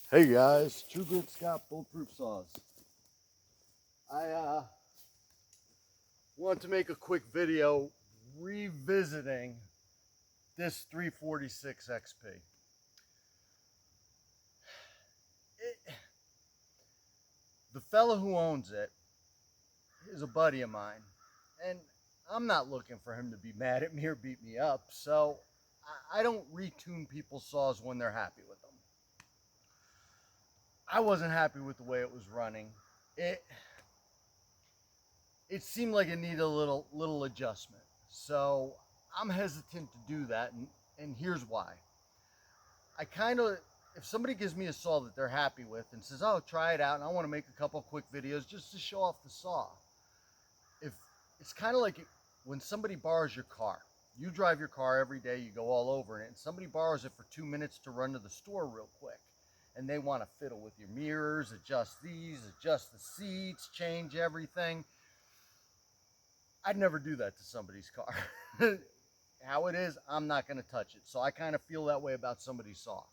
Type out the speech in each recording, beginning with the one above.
Hey guys, True Grit Scott Bulletproof Saws. I want to make a quick video revisiting this 346 XP. The fellow who owns it is a buddy of mine, and I'm not looking for him to be mad at me or beat me up, so I don't retune people's saws when they're happy with them. I wasn't happy with the way it was running. It seemed like it needed a little adjustment. So I'm hesitant to do that, and here's why. If somebody gives me a saw that they're happy with and says, oh, try it out, and I want to make a couple quick videos just to show off the saw. If it's kind of like when somebody borrows your car. You drive your car every day, you go all over it, and somebody borrows it for 2 minutes to run to the store real quick. And they want to fiddle with your mirrors, adjust these, adjust the seats, change everything. I'd never do that to somebody's car. How it is, I'm not going to touch it. So I kind of feel that way about somebody's saw.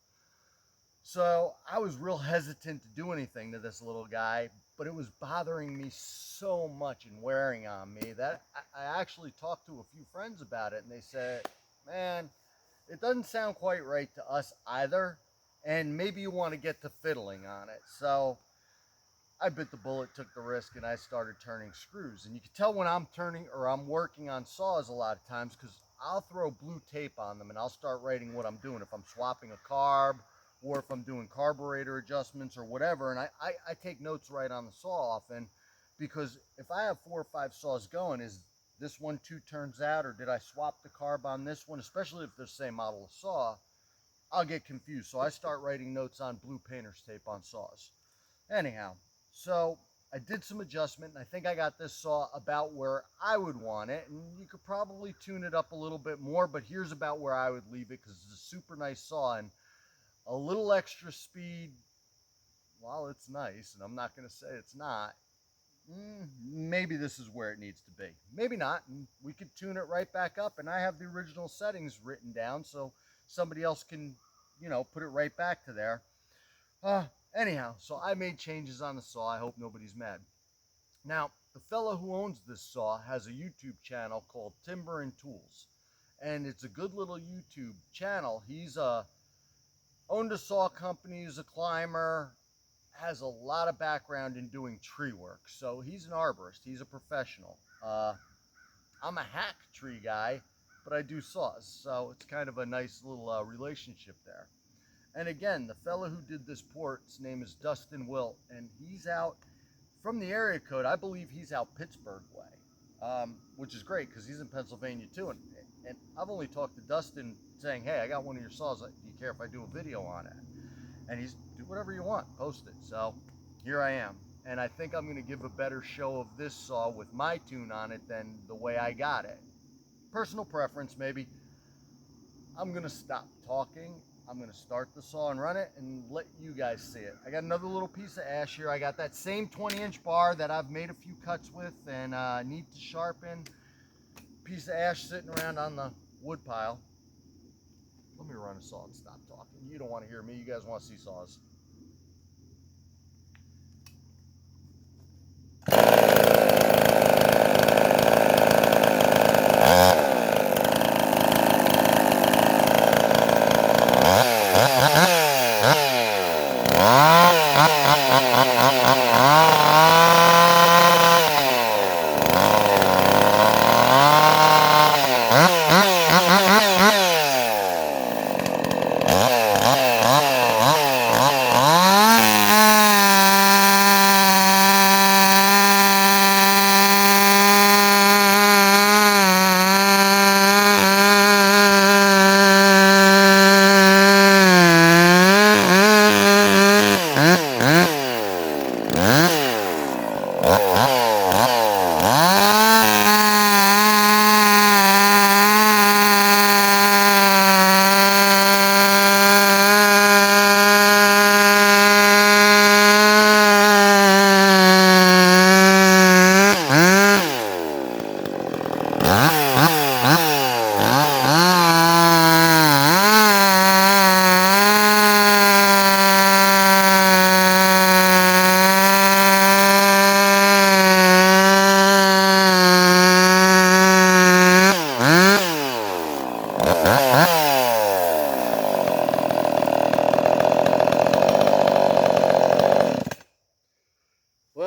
So I was real hesitant to do anything to this little guy, but it was bothering me so much and wearing on me that I actually talked to a few friends about it, and they said, man, it doesn't sound quite right to us either, and maybe you want to get to fiddling on it. So I bit the bullet, took the risk, and I started turning screws. And you can tell when I'm turning or I'm working on saws a lot of times because I'll throw blue tape on them and I'll start writing what I'm doing. If I'm swapping a carb or if I'm doing carburetor adjustments or whatever, and I take notes right on the saw often, because if I have 4 or 5 saws going, is this one 2 turns out, or did I swap the carb on this one, especially if they're the same model of saw, I'll get confused. So I start writing notes on blue painter's tape on saws. Anyhow, so I did some adjustment, and I think I got this saw about where I would want it, and you could probably tune it up a little bit more, but here's about where I would leave it because it's a super nice saw, and a little extra speed, while it's nice, and I'm not going to say it's not, maybe this is where it needs to be. Maybe not, and we could tune it right back up, and I have the original settings written down so somebody else can, put it right back to there. Anyhow, so I made changes on the saw. I hope nobody's mad. Now, the fellow who owns this saw has a YouTube channel called Timber and Tools, and it's a good little YouTube channel. He's owned a saw company, he's a climber, has a lot of background in doing tree work. So he's an arborist, he's a professional. I'm a hack tree guy, but I do saws, so it's kind of a nice little relationship there. And again, the fellow who did this port's name is Dustin Wilt, and he's out from the area code. I believe he's out Pittsburgh way, which is great because he's in Pennsylvania too. And I've only talked to Dustin saying, hey, I got one of your saws. Do you care if I do a video on it? And he's, do whatever you want, post it. So here I am. And I think I'm going to give a better show of this saw with my tune on it than the way I got it. Personal preference, maybe. I'm going to stop talking. I'm going to start the saw and run it and let you guys see it. I got another little piece of ash here. I got that same 20-inch bar that I've made a few cuts with and need to sharpen. Piece of ash sitting around on the wood pile. Let me run a saw and stop talking. You don't want to hear me. You guys want to see saws.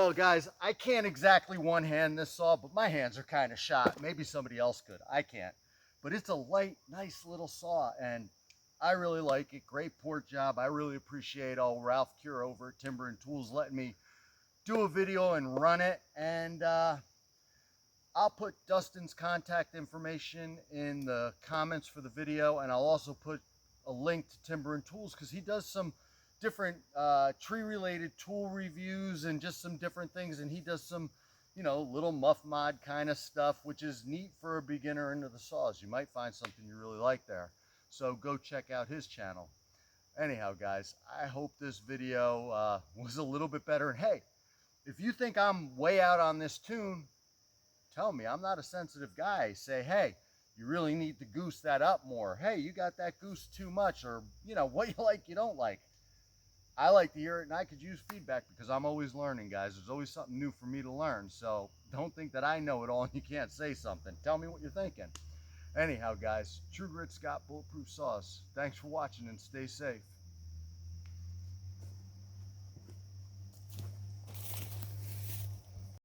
Well, guys, I can't exactly one-hand this saw, but my hands are kind of shot. Maybe somebody else could. I can't. But it's a light, nice little saw, and I really like it. Great port job. I really appreciate all Ralph Cure over at Timber and Tools letting me do a video and run it. And I'll put Dustin's contact information in the comments for the video, and I'll also put a link to Timber and Tools because he does some different tree-related tool reviews and just some different things, and he does some, you know, little muff mod kind of stuff, which is neat for a beginner into the saws. You might find something you really like there. So go check out his channel. Anyhow, guys, I hope this video was a little bit better. And hey, if you think I'm way out on this tune, tell me. I'm not a sensitive guy. Say, hey, you really need to goose that up more. Hey, you got that goose too much, or, you know, what you like, you don't like. I like to hear it, and I could use feedback because I'm always learning, guys. There's always something new for me to learn. So don't think that I know it all and you can't say something. Tell me what you're thinking. Anyhow, guys, True Grit Scott Bulletproof Saws. Thanks for watching and stay safe.